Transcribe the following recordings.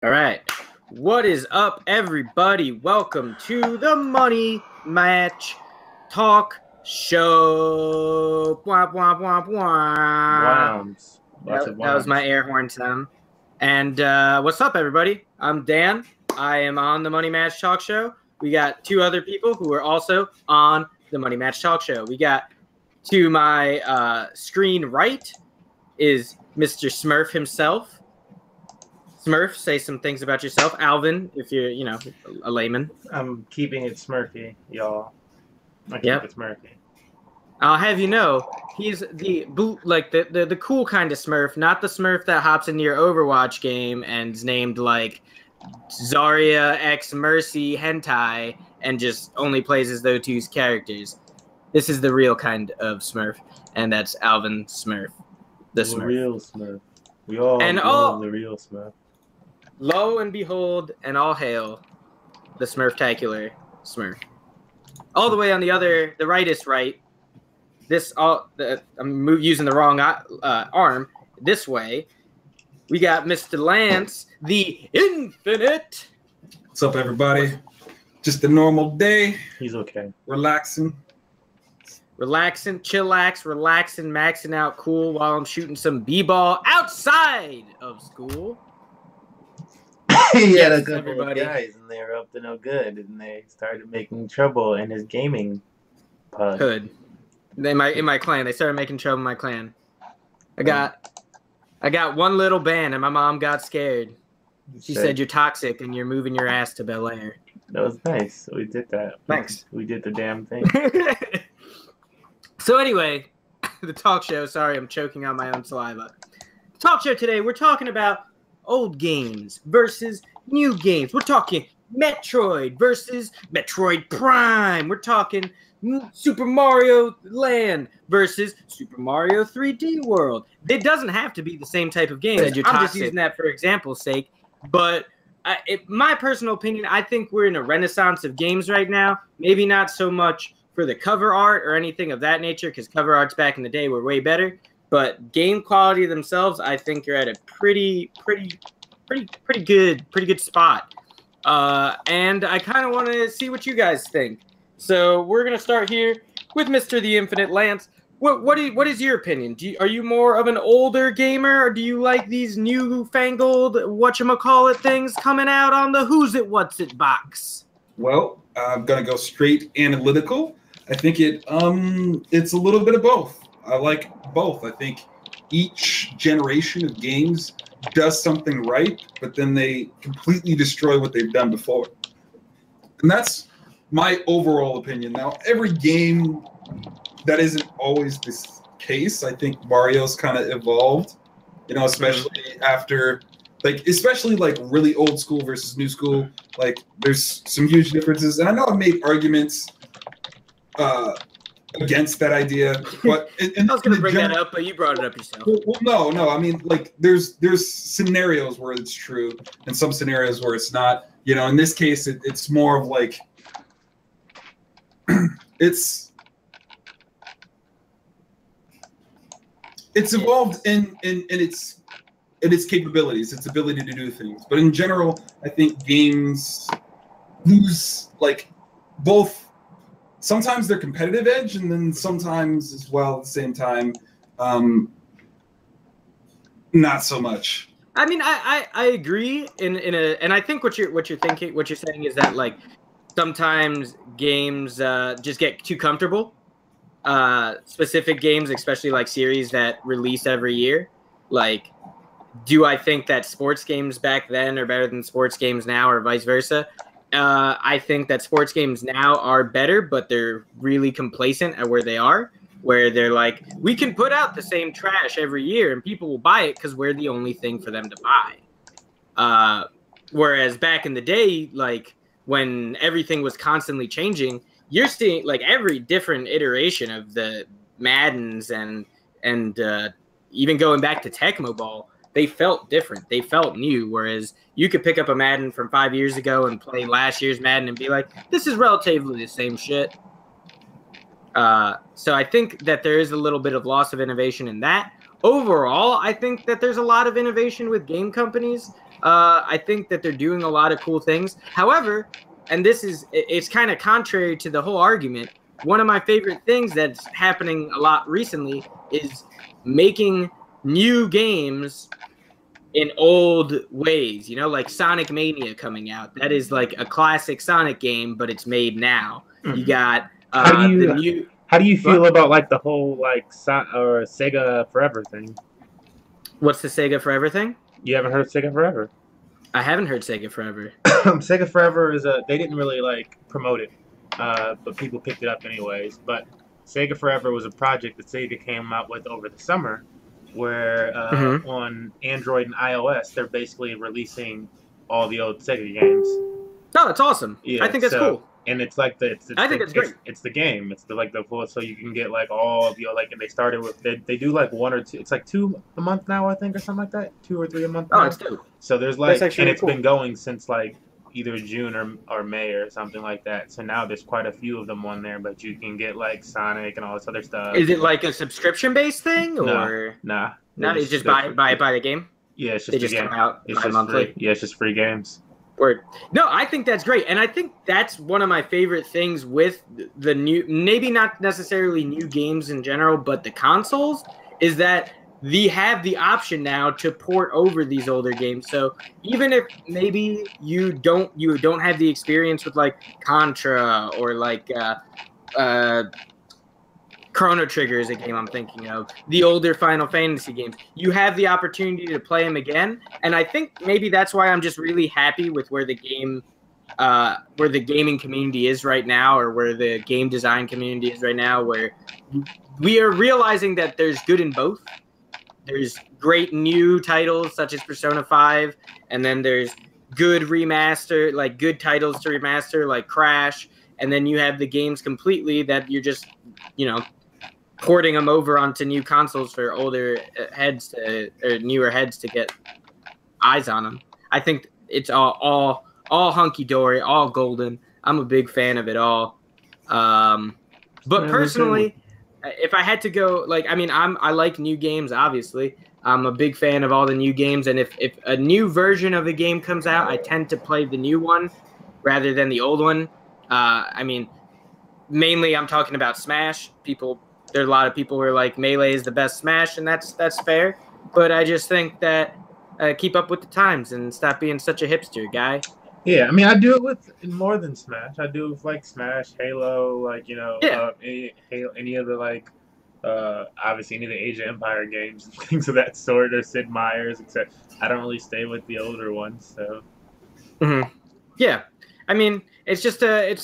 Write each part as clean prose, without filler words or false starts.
All right. What is up, everybody? Welcome to the Money Match Talk Show. Womp, womp, womp, womp. Wombs. That was my air horn sound. And what's up, everybody? I'm Dan. I am on the Money Match Talk Show. We got two other people who are also on the Money Match Talk Show. We got to my screen right is Mr. Smurf himself. Smurf, say some things about yourself. Alvin, if you're, a layman. I'm keeping it Smurfy, y'all. I keep it Smurfy. I'll have you know, he's the cool kind of Smurf, not the Smurf that hops into your Overwatch game and is named like Zarya X Mercy Hentai and just only plays as those two characters. This is the real kind of Smurf, and that's Alvin Smurf, the Smurf. Real Smurf. We all know the real Smurf. Lo and behold, and all hail, the Smurftacular Smurf. All the way on the rightest right. I'm using the wrong arm. This way, we got Mr. Lance, the Infinite. What's up, everybody? Just a normal day. He's okay. Relaxing, chillax, relaxing, maxing out cool while I'm shooting some b-ball outside of school. He had a good guys, and they were up to no good, and they started making trouble in his gaming pod. Good. In my clan, they started making trouble in my clan. I got one little ban, and my mom got scared. She said you're toxic and you're moving your ass to Bel Air. That was nice. We did that. Thanks. We did the damn thing. So anyway, the talk show. Sorry, I'm choking on my own saliva. The talk show today, we're talking about old games versus new games. We're talking Metroid versus Metroid Prime. We're talking Super Mario Land versus Super Mario 3D World. It doesn't have to be the same type of game. I'm just using that for example's sake. But my personal opinion, I think we're in a renaissance of games right now. Maybe not so much for the cover art or anything of that nature, because cover arts back in the day were way better. But game quality themselves, I think you're at a pretty good spot. And I kind of want to see what you guys think. So we're gonna start here with Mr. The Infinite Lance. What is your opinion? Are you more of an older gamer, or do you like these newfangled whatchamacallit things coming out on the Who's It What's It box? Well, I'm gonna go straight analytical. I think it's a little bit of both. I like both. I think each generation of games does something right, but then they completely destroy what they've done before. And that's my overall opinion. Now, every game, that isn't always this case. I think Mario's kind of evolved, especially after, especially really old school versus new school. There's some huge differences. And I know I've made arguments against that idea, but I was going to bring that up, but you brought it up yourself. Well, no. I mean, there's scenarios where it's true, and some scenarios where it's not. In this case, it's more of it's evolved in its capabilities, its ability to do things. But in general, I think games lose both. Sometimes they're competitive edge, and then sometimes as well at the same time, not so much. I mean, I agree and I think what you're saying is that sometimes games just get too comfortable. Specific games, especially series that release every year. Do I think that sports games back then are better than sports games now, or vice versa? I think that sports games now are better, but they're really complacent at where they are, where they're we can put out the same trash every year and people will buy it because we're the only thing for them to buy. Whereas back in the day, when everything was constantly changing, you're seeing every different iteration of the Maddens and even going back to Tecmo Ball, they felt different. They felt new, whereas you could pick up a Madden from 5 years ago and play last year's Madden and be like, this is relatively the same shit. So I think that there is a little bit of loss of innovation in that. Overall, I think that there's a lot of innovation with game companies. I think that they're doing a lot of cool things. However, and it's kind of contrary to the whole argument. One of my favorite things that's happening a lot recently is making new games in old ways, like Sonic Mania coming out. That is like a classic Sonic game, but it's made now. Mm-hmm. You got How do you feel about like the whole like Sega Forever thing? What's the Sega Forever thing? You haven't heard Sega Forever? I haven't heard Sega Forever. Sega Forever is they didn't really like promote it, but people picked it up anyways. But Sega Forever was a project that Sega came out with over the summer, where on Android and iOS they're basically releasing all the old Sega games. Oh, that's awesome! Yeah, I think that's cool. And it's like I think it's great. It's the game. It's the full, so you can get like all of and they started with they do like 1 or 2. It's like 2 a month now, I think, or something like that. 2 or 3 a month. Oh, it's two. So there's and it's been going since like either June or May or something like that. So now there's quite a few of them on there, but you can get like Sonic and all this other stuff. Is it like a subscription based thing or nah? Not it's just buy the game. Yeah, it's just they just game. Come out it's just monthly. Free. Yeah, it's just free games. No, I think that's great, and I think that's one of my favorite things with the new, maybe not necessarily new games in general, but the consoles, is that they have the option now to port over these older games. So even if maybe you don't have the experience with like Contra or like Chrono Trigger is a game I'm thinking of. The older Final Fantasy games. You have the opportunity to play them again, and I think maybe that's why I'm just really happy with where the gaming community is right now, or where the game design community is right now, where we are realizing that there's good in both. There's great new titles such as Persona 5, and then there's good good titles to remaster like Crash, and then you have the games completely that you're just, porting them over onto new consoles for older heads or newer heads to get eyes on them. I think it's all hunky dory, all golden. I'm a big fan of it all. But personally, if I had to go, I like new games. Obviously, I'm a big fan of all the new games, and if a new version of a game comes out, I tend to play the new one rather than the old one. Mainly I'm talking about Smash. There are a lot of people who are like Melee is the best Smash, and that's fair. But I just think that keep up with the times and stop being such a hipster guy. Yeah, I do it with more than Smash. I do it with like Smash, Halo, any of the obviously any of the Age of Empire games and things of that sort, or Sid Meier's, except I don't really stay with the older ones. So. Mm-hmm. Yeah, it's just and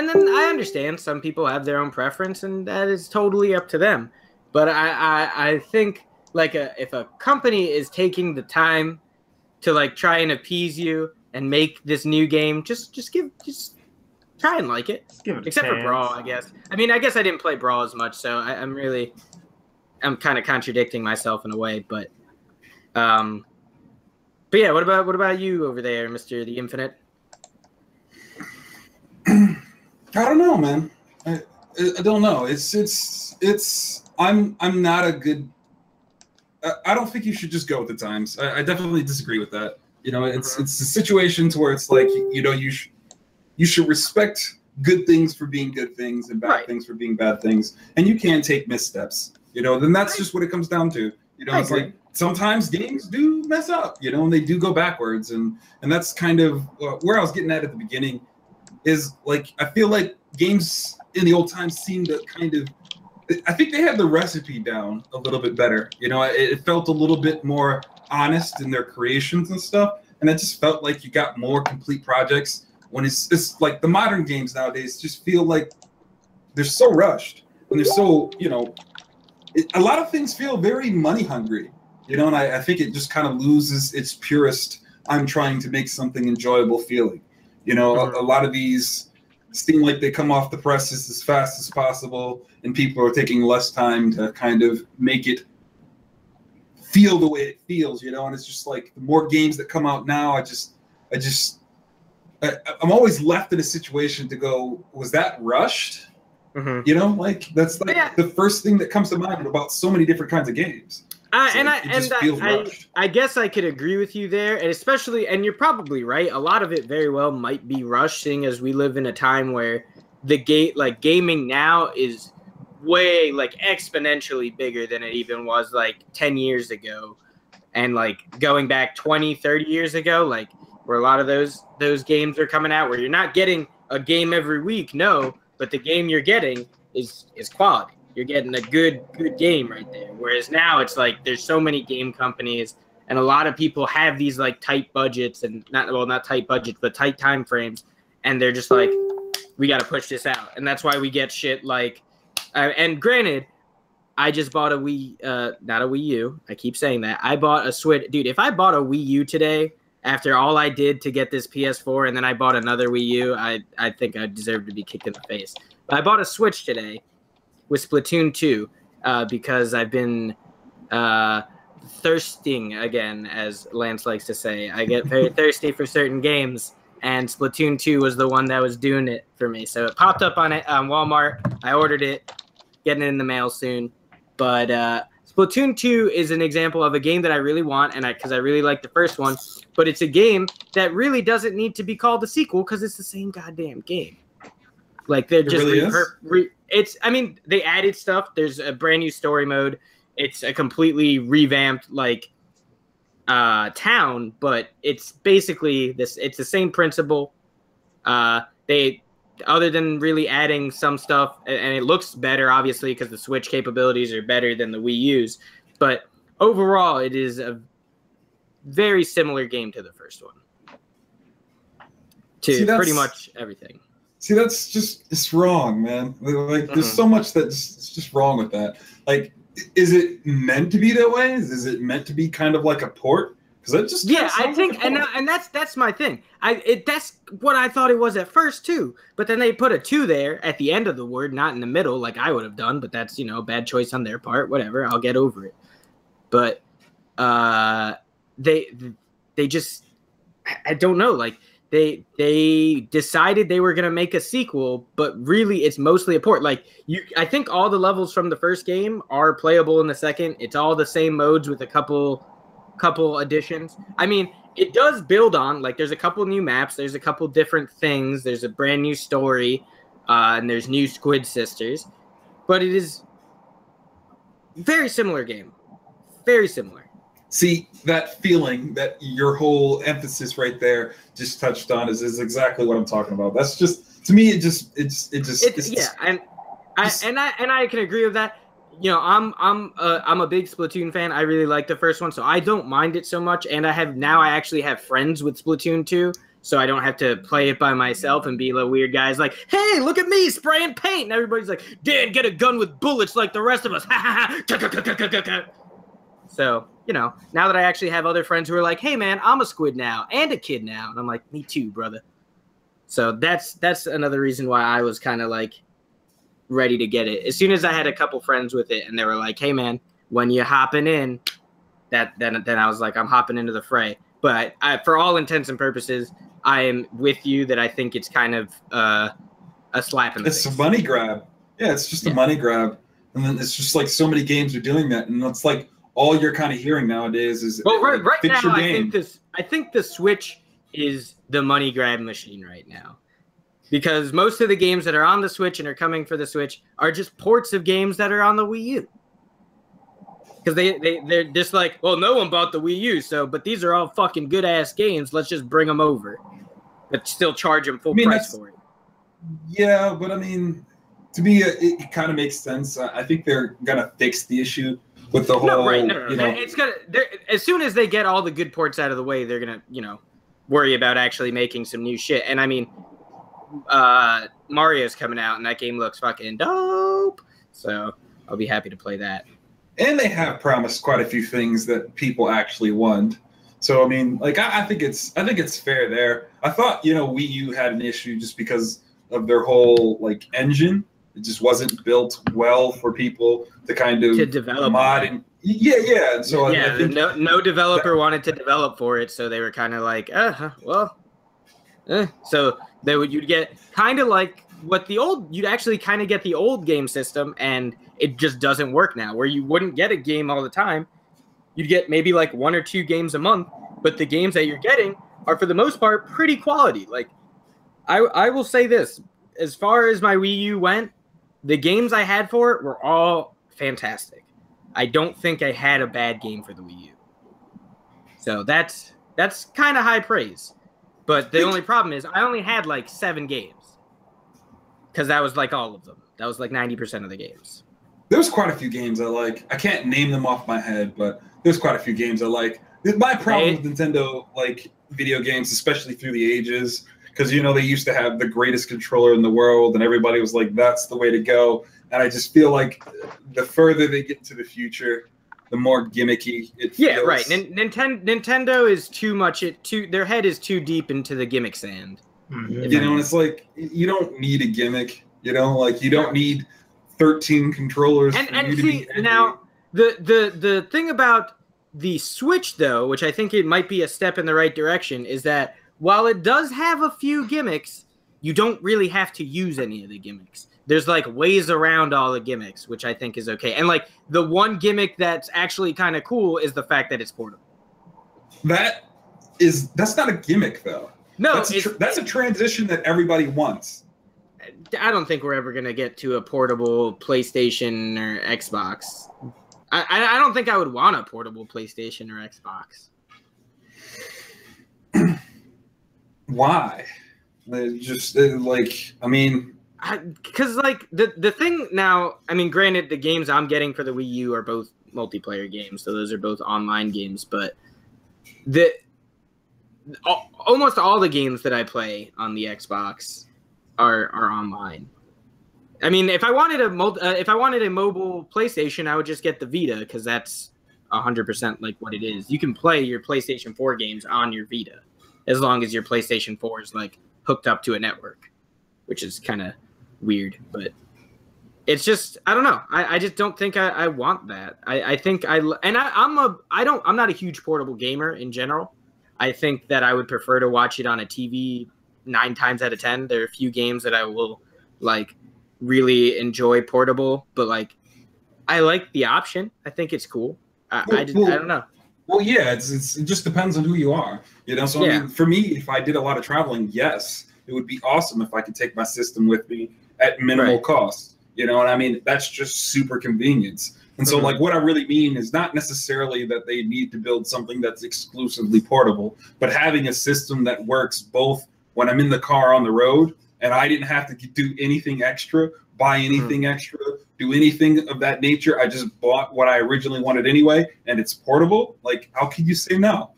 then I understand some people have their own preference, and that is totally up to them. But I think if a company is taking the time to try and appease you and make this new game, just try and like it. Give it except for Brawl, I guess. I guess I didn't play Brawl as much, so I'm kind of contradicting myself in a way. But yeah, what about you over there, Mr. The Infinite? I don't know, man. I don't know. I'm not a good. I don't think you should just go with the times. I definitely disagree with that. It's a situation to where it's like you should respect good things for being good things and bad things for being bad things, and you can't take missteps. Then that's just what it comes down to. It's like sometimes games do mess up. And they do go backwards, and that's kind of where I was getting at the beginning. Is I feel like games in the old times seem to I think they had the recipe down a little bit better. It felt a little bit more honest in their creations and stuff. And it just felt like you got more complete projects when it's like the modern games nowadays just feel like they're so rushed and they're so, a lot of things feel very money hungry, and I think it just kind of loses its purest, I'm trying to make something enjoyable feeling. A lot of these seem like they come off the presses as fast as possible, and people are taking less time to kind of make it feel the way it feels, and it's just like the more games that come out now, I'm always left in a situation to go, was that rushed? Mm-hmm. That's the first thing that comes to mind about so many different kinds of games. I guess I could agree with you there, and especially, and you're probably right. A lot of it very well might be rushed, seeing as we live in a time where gaming now is way like exponentially bigger than it even was like 10 years ago, and like going back 20, 30 years ago, like where a lot of those games are coming out, where you're not getting a game every week, no, but the game you're getting is quality. You're getting a good game right there. Whereas now it's like there's so many game companies, and a lot of people have these like tight budgets, and not tight budgets, but tight time frames, and they're just like, we got to push this out, and that's why we get shit like. And granted, I just bought a Wii, not a Wii U. I keep saying that. I bought a Switch, dude. If I bought a Wii U today, after all I did to get this PS4, and then I bought another Wii U, I think I deserve to be kicked in the face. But I bought a Switch today with Splatoon 2 because I've been thirsting again, as Lance likes to say. I get very thirsty for certain games, and Splatoon 2 was the one that was doing it for me. So it popped up on Walmart. I ordered it, getting it in the mail soon. But Splatoon 2 is an example of a game that I really want, and because I really like the first one, but it's a game that really doesn't need to be called a sequel because it's the same goddamn game. Like they're just I mean, they added stuff. There's a brand new story mode. It's a completely revamped like town, but it's basically this. It's the same principle. They, other than really adding some stuff, and it looks better, obviously, because the Switch capabilities are better than the Wii U's. But overall, it is a very similar game to the first one. Pretty much everything. See, it's wrong, man. Like, there's so much that's just wrong with that. Like, is it meant to be that way? Is it meant to be kind of like a port? Because I think, and that's my thing. That's what I thought it was at first too. But then they put a 2 there at the end of the word, not in the middle, like I would have done. But that's bad choice on their part. Whatever, I'll get over it. But they just, I don't know, like. They decided they were going to make a sequel, but really it's mostly a port. Like I think all the levels from the first game are playable in the second. It's all the same modes with a couple additions. I mean, it does build on, like, there's a couple new maps, there's a couple different things, there's a brand new story, and there's new Squid Sisters, but it is very similar game. Very similar. See, that feeling that your whole emphasis right there just touched on is exactly what I'm talking about. That's just, to me, I can agree with that. I'm a big Splatoon fan. I really like the first one, so I don't mind it so much. And I actually have friends with Splatoon 2, so I don't have to play it by myself and be the weird guys like, hey, look at me spraying paint, and everybody's like, Dan, get a gun with bullets like the rest of us. So, now that I actually have other friends who are like, hey, man, I'm a squid now and a kid now. And I'm like, me too, brother. So that's another reason why I was kind of like ready to get it. As soon as I had a couple friends with it and they were like, hey, man, when you're hopping in, then I was like, I'm hopping into the fray. But for all intents and purposes, I am with you that I think it's kind of a slap in the face. It's a money grab. Yeah, it's just a money grab. And then it's just like so many games are doing that. And it's like, all you're kind of hearing nowadays is right now. I think the Switch is the money grab machine right now, because most of the games that are on the Switch and are coming for the Switch are just ports of games that are on the Wii U. Because they're just like, well, no one bought the Wii U, but these are all fucking good ass games. Let's just bring them over, but still charge them full price for it. Yeah, but I mean, to me, it kind of makes sense. I think they're gonna fix the issue. With the whole, no. It's gonna. As soon as they get all the good ports out of the way, they're gonna, worry about actually making some new shit. And I mean, Mario's coming out, and that game looks fucking dope. So I'll be happy to play that. And they have promised quite a few things that people actually want. So I mean, like, I think it's fair there. I thought Wii U had an issue just because of their whole like engine. It just wasn't built well for people to kind of develop mod. And so I think no developer wanted to develop for it, so they were kind of like, So you'd get kind of like what you'd actually kind of get the old game system, and it just doesn't work now. Where you wouldn't get a game all the time, you'd get maybe like 1 or 2 games a month, but the games that you're getting are for the most part pretty quality. Like I will say this, as far as my Wii U went, the games I had for it were all fantastic. I don't think I had a bad game for the Wii U. So that's kind of high praise. But the only problem is I only had like 7 games. Because that was like all of them. That was like 90% of the games. There's quite a few games I like. I can't name them off my head, but there's quite a few games I like. My problem with Nintendo like video games, especially through the ages, because you know they used to have the greatest controller in the world, and everybody was like, "That's the way to go." And I just feel like the further they get into the future, the more gimmicky it feels. Yeah, right. Nintendo is too much. Their head is too deep into the gimmick sand. Mm-hmm. You know, and it's like you don't need a gimmick. You know, like you don't need 13 controllers. And see, now the thing about the Switch, though, which I think it might be a step in the right direction, is that while it does have a few gimmicks, you don't really have to use any of the gimmicks. There's like ways around all the gimmicks, which I think is okay. And like the one gimmick that's actually kind of cool is the fact that it's portable. That's not a gimmick though. No, that's a transition that everybody wants. I don't think we're ever gonna get to a portable PlayStation or Xbox. I don't think I would want a portable PlayStation or Xbox. Why? Just like, I mean, because like the thing now, I mean, granted, the games I'm getting for the Wii U are both multiplayer games, so those are both online games. But almost all the games that I play on the Xbox are online. I mean, if I wanted a mobile PlayStation, I would just get the Vita because that's 100% like what it is. You can play your PlayStation 4 games on your Vita as long as your PlayStation 4 is like hooked up to a network, which is kind of weird, but it's just, I don't know. I just don't think I want that. I'm not a huge portable gamer in general. I think that I would prefer to watch it on a TV 9 times out of 10. There are a few games that I will like really enjoy portable, but like I like the option. I think it's cool. I don't know. Well, yeah, it just depends on who you are, you know. So yeah. I mean, for me, if I did a lot of traveling, yes, it would be awesome if I could take my system with me at minimal cost, you know. And I mean, that's just super convenience. And so, like, what I really mean is not necessarily that they need to build something that's exclusively portable, but having a system that works both when I'm in the car on the road and I didn't have to do anything extra, buy anything extra, do anything of that nature. I just bought what I originally wanted anyway, and it's portable. Like, how could you say no?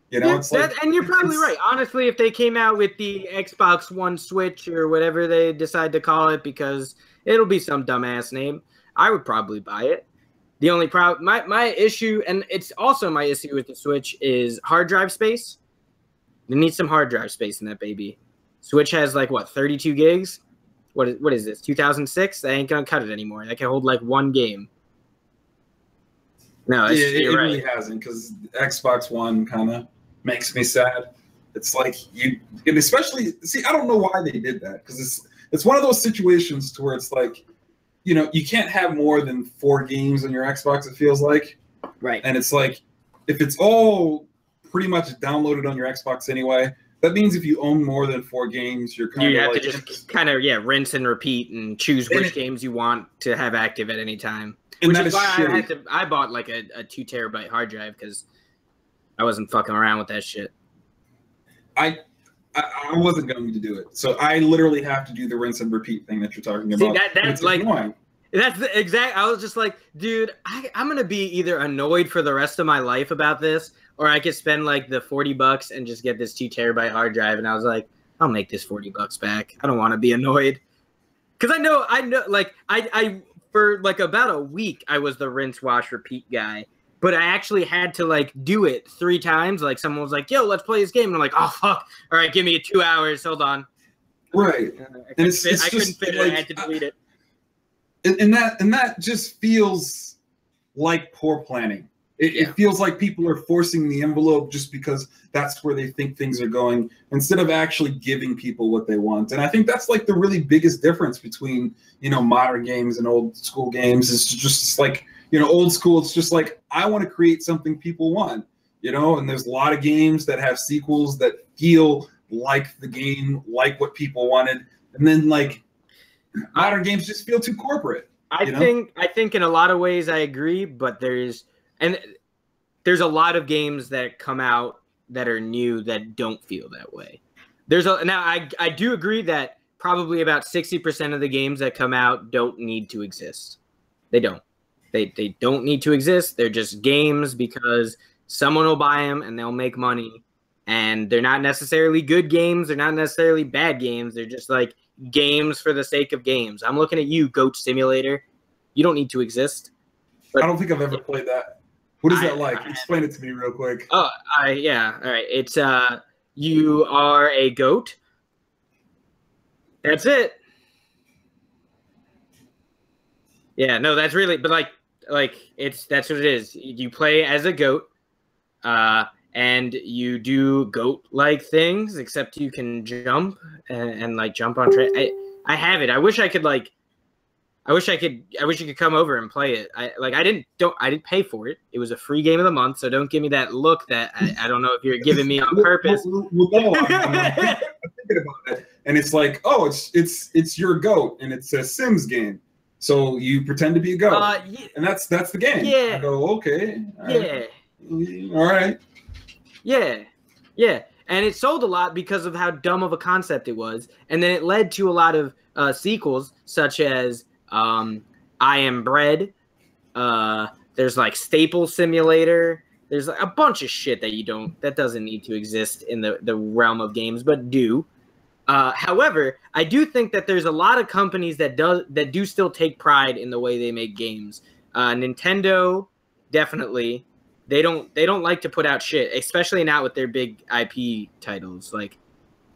You know, it's like, and you're probably right. Honestly, if they came out with the Xbox One Switch or whatever they decide to call it, because it'll be some dumbass name, I would probably buy it. The only problem, my issue, and it's also my issue with the Switch, is hard drive space. You need some hard drive space in that baby. Switch has like what, 32 gigs? What is this? 2006? They ain't gonna cut it anymore. They can hold like 1 game. No, it really hasn't, because Xbox One kind of makes me sad. It's like and especially, see, I don't know why they did that, because it's one of those situations to where it's like, you know, you can't have more than 4 games on your Xbox, it feels like. Right. And it's like, if it's all pretty much downloaded on your Xbox anyway, that means if you own more than 4 games, you have to just kind of rinse and repeat and choose which games you want to have active at any time. Which is why I bought like a 2 terabyte hard drive, because I wasn't fucking around with that shit. I wasn't going to do it, so I literally have to do the rinse and repeat thing that you're talking about. See, that's like annoying. That's the exact. I was just like, dude, I'm gonna be either annoyed for the rest of my life about this, or I could spend like the $40 and just get this 2 terabyte hard drive. And I was like, I'll make this $40 back. I don't want to be annoyed, because I know, like I for like about a week I was the rinse, wash, repeat guy, but I actually had to like do it 3 times. Like someone was like, "Yo, let's play this game," and I'm like, "Oh fuck! All right, give me 2 hours. Hold on." Right. I couldn't fit it. I had to delete it. And that just feels like poor planning. It feels like people are forcing the envelope just because that's where they think things are going, instead of actually giving people what they want. And I think that's like the really biggest difference between, you know, modern games and old school games, is just like, old school, it's just like, I want to create something people want, and there's a lot of games that have sequels that feel like the game, like what people wanted. And then like modern games just feel too corporate. I think in a lot of ways I agree, but there's a lot of games that come out that are new that don't feel that way. I do agree that probably about 60% of the games that come out don't need to exist. They don't. They don't need to exist. They're just games because someone will buy them and they'll make money. And they're not necessarily good games. They're not necessarily bad games. They're just like games for the sake of games. I'm looking at you, Goat Simulator. You don't need to exist. But I don't think I've ever played that. What is that like? Explain it to me real quick. Yeah. All right. It's you are a goat. That's it. Yeah, no, that's really, but that's what it is. You play as a goat, and you do goat-like things, except you can jump and like jump on. I have it. I wish you could come over and play it. I didn't pay for it. It was a free game of the month, so don't give me that look that I don't know if you're giving me on purpose. Well, no, I'm thinking about it, and it's like, oh, it's your goat, and it's a Sims game, so you pretend to be a goat, yeah. and that's the game. Yeah. I go, okay. All right. All right. Yeah. And it sold a lot because of how dumb of a concept it was, and then it led to a lot of sequels, such as I Am Bread. There's like Staple Simulator. There's like a bunch of shit that doesn't need to exist in the realm of games, but do. However, I do think that there's a lot of companies that do still take pride in the way they make games. Nintendo, definitely. They don't like to put out shit, especially not with their big IP titles. Like,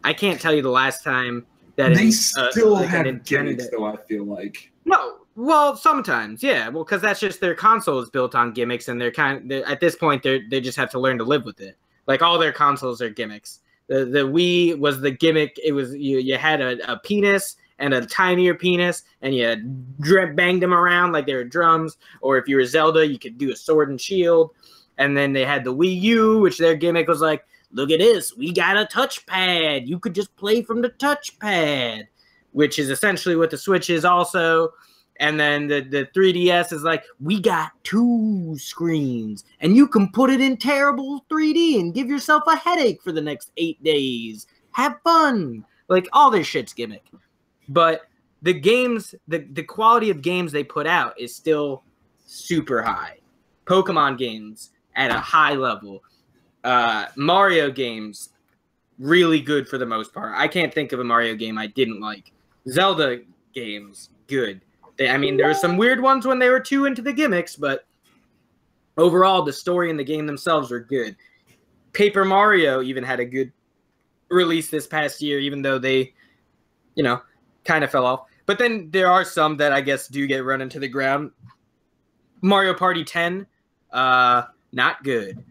I can't tell you the last time that they still have gimmicks, though. I feel like. No, well, sometimes, yeah. Well, because that's just their console is built on gimmicks, and they're at this point they just have to learn to live with it. Like, all their consoles are gimmicks. The Wii was the gimmick. It was you had a penis and a tinier penis, and you banged them around like they were drums. Or if you were Zelda, you could do a sword and shield. And then they had the Wii U, which their gimmick was like, look at this, we got a touchpad. You could just play from the touchpad, which is essentially what the Switch is also. And then the 3DS is like, we got 2 screens, and you can put it in terrible 3D and give yourself a headache for the next 8 days. Have fun. Like, all this shit's gimmick. But the games, the quality of games they put out is still super high. Pokemon games at a high level. Mario games, really good for the most part. I can't think of a Mario game I didn't like. Zelda games, good. There were some weird ones when they were too into the gimmicks, but overall, the story and the game themselves were good. Paper Mario even had a good release this past year, even though they, kind of fell off. But then there are some that I guess do get run into the ground. Mario Party 10, not good.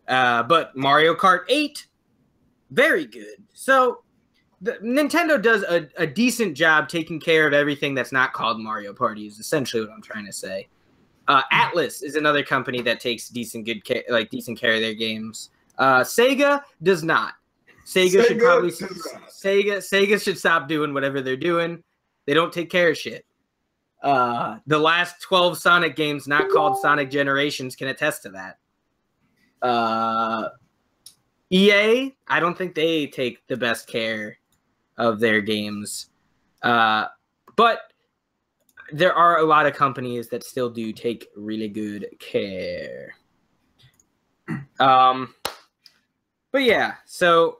But Mario Kart 8, very good. So Nintendo does a decent job taking care of everything that's not called Mario Party, is essentially what I'm trying to say. Atlus is another company that takes decent care of their games. Sega does not. Sega should stop doing whatever they're doing. They don't take care of shit. The last 12 Sonic games not called Sonic Generations can attest to that. EA, I don't think they take the best care of their games. But there are a lot of companies that still do take really good care. But yeah, so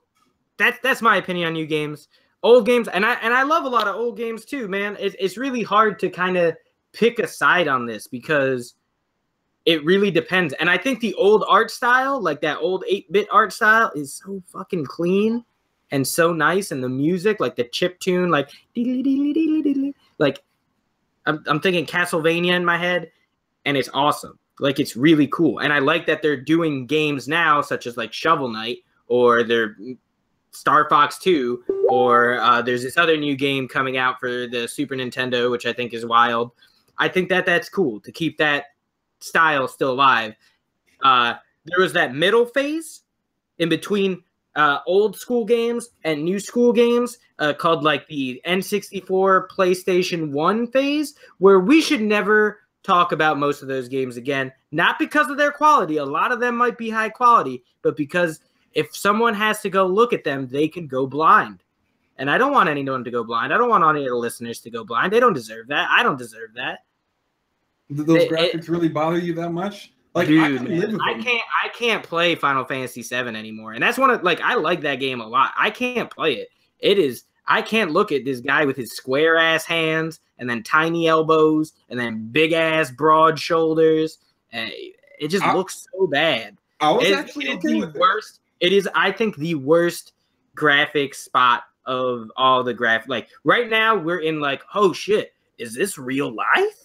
that's my opinion on new games. Old games, and I love a lot of old games too, man. It's really hard to kind of pick a side on this because it really depends. And I think the old art style, like that old 8-bit art style, is so fucking clean and so nice. And the music, like the chip tune, like I'm thinking Castlevania in my head, and it's awesome. Like, it's really cool. And I like that they're doing games now, such as like Shovel Knight, or they're Star Fox 2, or there's this other new game coming out for the Super Nintendo, which I think is wild. I think that's cool to keep that style still alive. There was that middle phase in between old school games and new school games called like the N64 PlayStation 1 phase, where we should never talk about most of those games again, not because of their quality. A lot of them might be high quality, but because if someone has to go look at them, they can go blind. And I don't want anyone to go blind. I don't want any of the listeners to go blind. They don't deserve that. I don't deserve that. Those graphics really bother you that much? Like, dude, I can't play Final Fantasy VII anymore, and that's one of I like that game a lot. I can't play it. I can't look at this guy with his square ass hands and then tiny elbows and then big ass broad shoulders. It just looks so bad. I was actually okay with it. Worst. It is, I think, the worst graphic spot of all the graphic. Like right now, we're in like, oh shit, is this real life?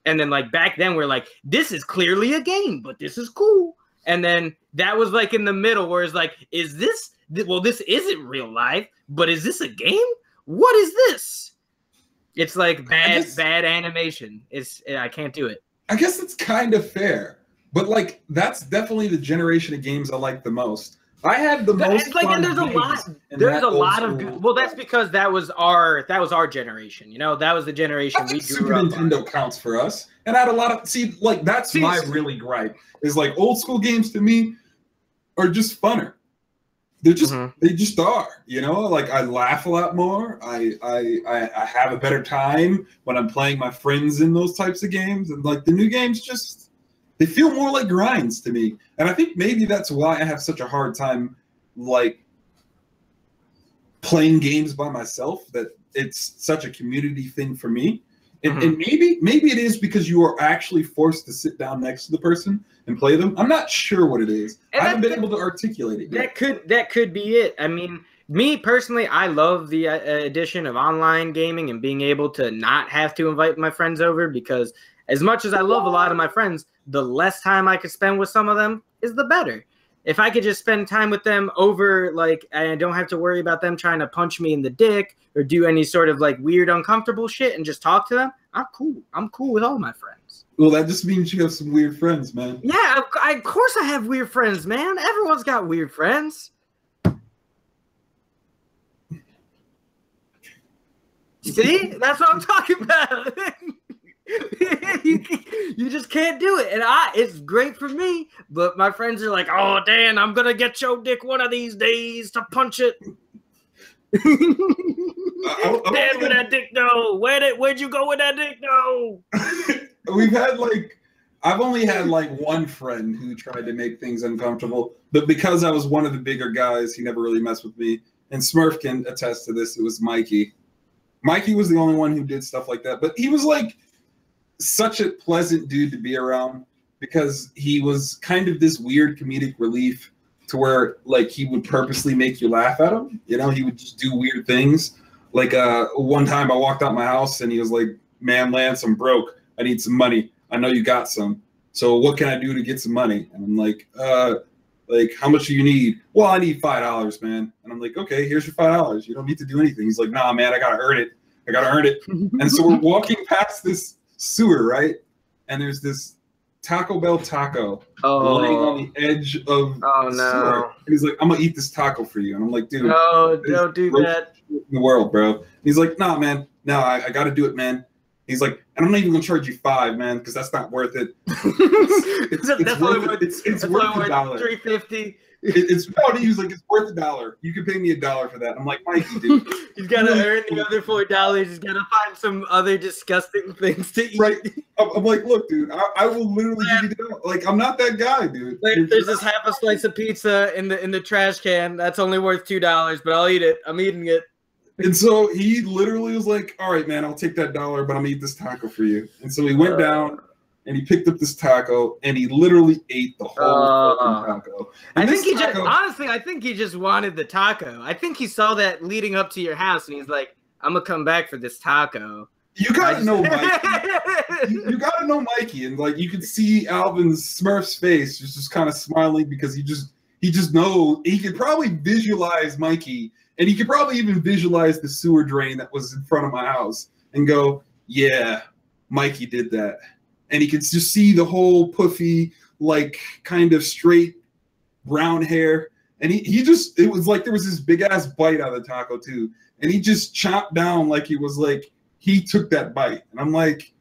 And then like back then we're like, this is clearly a game, but this is cool. And then that was like in the middle where it's like, is this, well, this isn't real life, but is this a game? What is this? It's like bad animation. I can't do it. I guess it's kind of fair, but like, that's definitely the generation of games I like the most. I had the most like, fun and there's a lot of good. Well, that's because that was our generation. You know, that was the generation we grew Super up Nintendo on. Counts for us, and I had a lot of that's my really gripe is like old school games to me are just funner. They're just they just are. You know, like I laugh a lot more. I have a better time when I'm playing my friends in those types of games, and like the new games just. They feel more like grinds to me. And I think maybe that's why I have such a hard time, like, playing games by myself, that it's such a community thing for me. And, and maybe it is because you are actually forced to sit down next to the person and play them. I'm not sure what it is. I haven't been able to articulate it yet. That could be it. I mean, me personally, I love the addition of online gaming and being able to not have to invite my friends over, because as much as I love a lot of my friends, the less time I could spend with some of them is the better. If I could just spend time with them over, like, I don't have to worry about them trying to punch me in the dick or do any sort of like weird, uncomfortable shit and just talk to them, I'm cool. I'm cool with all my friends. Well, that just means you have some weird friends, man. Yeah, of course I have weird friends, man. Everyone's got weird friends. See? That's what I'm talking about. You just can't do it, and it's great for me, but my friends are like, oh Dan, I'm gonna get your dick one of these days to punch it. Dan, with that dick no, where'd you go with that dick no? We've had I've only had one friend who tried to make things uncomfortable, but because I was one of the bigger guys, he never really messed with me. And Smurf can attest to this. It was Mikey. Mikey was the only one who did stuff like that, but he was such a pleasant dude to be around, because he was kind of this weird comedic relief to where he would purposely make you laugh at him. You know, he would just do weird things. One time I walked out my house and he was like, man, Lance, I'm broke. I need some money. I know you got some. So what can I do to get some money? And I'm like, how much do you need? Well, I need $5, man. And I'm like, okay, here's your $5. You don't need to do anything. He's like, nah, man, I got to earn it. I got to earn it. And so we're walking past this sewer, right? And there's this Taco Bell taco laying on the edge of the sewer. And he's like, I'm gonna eat this taco for you. And I'm like, dude, no, don't do that. In the world, bro. And he's like, nah, man, no, I gotta do it, man. He's like, and I'm not even gonna charge you $5, man, because that's not worth it. It's worth $1. $3.50. He was like, it's worth $1. You can pay me $1 for that. I'm like, Mikey, dude. He's got to earn the other $4. He's got to find some other disgusting things to eat. Right. I'm like, look, dude, I will literally give you $1. I'm not that guy, dude. There's this half a slice of pizza in the trash can. That's only worth $2, but I'll eat it. I'm eating it. And so he literally was like, all right, man, I'll take that $1, but I'm going to eat this taco for you. And so he went down. And he picked up this taco, and he literally ate the whole taco. And I think he just wanted the taco. I think he saw that leading up to your house, and he's like, I'm going to come back for this taco. You got to know Mikey. you got to know Mikey. And, you could see Alvin's Smurf's face just kind of smiling, because he just knows. He could probably visualize Mikey, and he could probably even visualize the sewer drain that was in front of my house and go, yeah, Mikey did that. and he could just see the whole puffy, like kind of straight brown hair. And he just, it was like there was this big ass bite out of the taco too. And he just chopped down like he was like, he took that bite. And I'm like,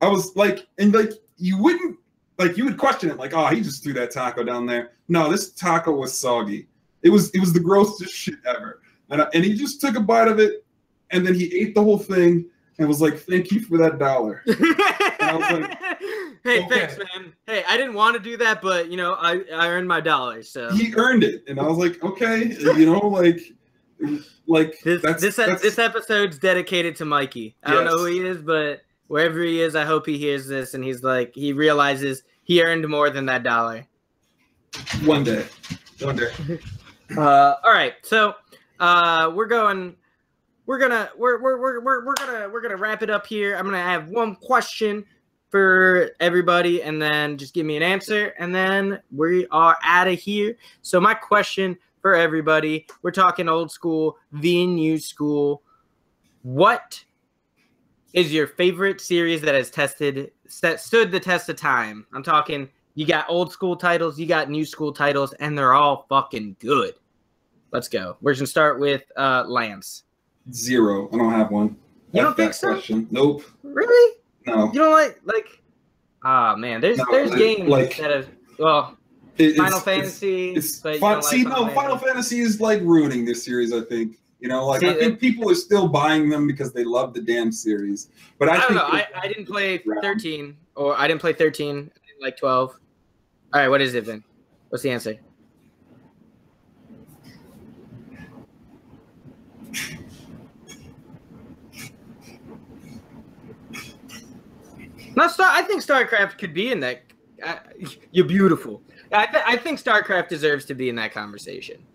I was like, and like, you wouldn't, like, you would question it, like, oh, he just threw that taco down there. No, this taco was soggy. It was the grossest shit ever. And he just took a bite of it, and then he ate the whole thing and was like, thank you for that $1. And I was like, hey, okay. Thanks, man. Hey, I didn't want to do that, but, you know, I earned my $1, so. He earned it. And I was like, okay, you know, like this episode's dedicated to Mikey. I don't know who he is, but wherever he is, I hope he hears this and he's like, he realizes he earned more than that $1. One day. All right, so we're gonna wrap it up here. I'm gonna have one question for everybody, and then just give me an answer, and then we are out of here. So my question for everybody, we're talking old school, the new school. What is your favorite series that has stood the test of time? I'm talking, you got old school titles, you got new school titles, and they're all fucking good. Let's go. We're gonna start with Lance. 0. I don't have one. You don't think so? Question. Nope. Really? No. You don't like? Ah, man. There's games like, that have Final Fantasy. Final Fantasy is like ruining this series. I think. You know, like I think people are still buying them because they love the damn series. But I don't know. I didn't play 13, or I didn't play 13. I didn't like 12. All right, what is it then? What's the answer? No, I think StarCraft could be in that. You're beautiful. I think StarCraft deserves to be in that conversation.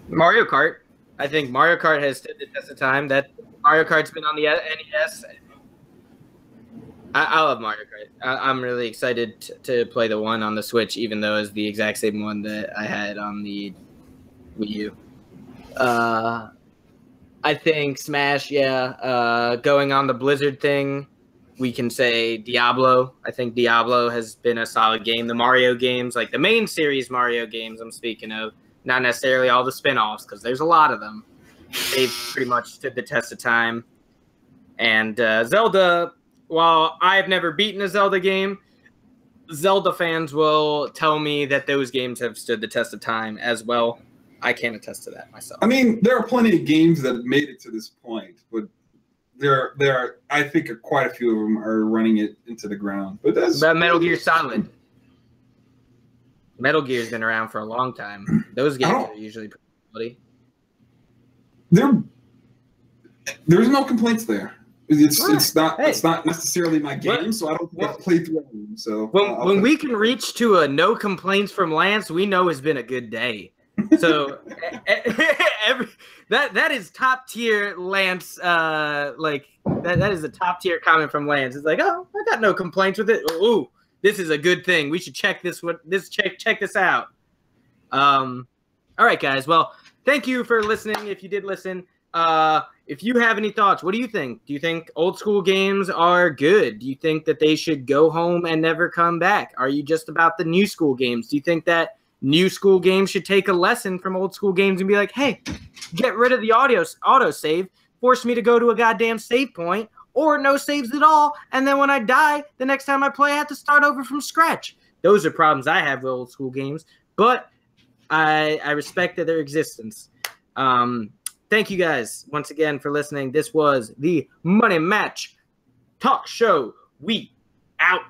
Mario Kart. I think Mario Kart has stood the test of time. That Mario Kart's been on the NES. I love Mario Kart. I'm really excited to play the one on the Switch, even though it's the exact same one that I had on the Wii U. I think Smash, going on the Blizzard thing, we can say Diablo. I think Diablo has been a solid game. The Mario games, like the main series Mario games I'm speaking of, not necessarily all the spin-offs, because there's a lot of them. They've pretty much stood the test of time. And Zelda, while I've never beaten a Zelda game, Zelda fans will tell me that those games have stood the test of time as well. I can't attest to that myself. I mean, there are plenty of games that have made it to this point, but there are I think quite a few of them are running it into the ground. But that's Metal Gear Solid. Metal Gear's been around for a long time. Those games are usually pretty quality. There's no complaints there. It's not necessarily my game, so I don't play through them. So when we can reach to a no complaints from Lance, we know it's been a good day. So that is top tier Lance. Like that is a top tier comment from Lance. It's like, oh, I got no complaints with it. Ooh, this is a good thing. We should check this. Check this out. All right, guys. Well, thank you for listening. If you did listen, if you have any thoughts, what do you think? Do you think old school games are good? Do you think that they should go home and never come back? Are you just about the new school games? Do you think that new school games should take a lesson from old school games and be like, hey, get rid of the auto save, force me to go to a goddamn save point, or no saves at all, and then when I die, the next time I play, I have to start over from scratch. Those are problems I have with old school games, but I respect their existence. Thank you guys once again for listening. This was the Money Match Talk Show. We out.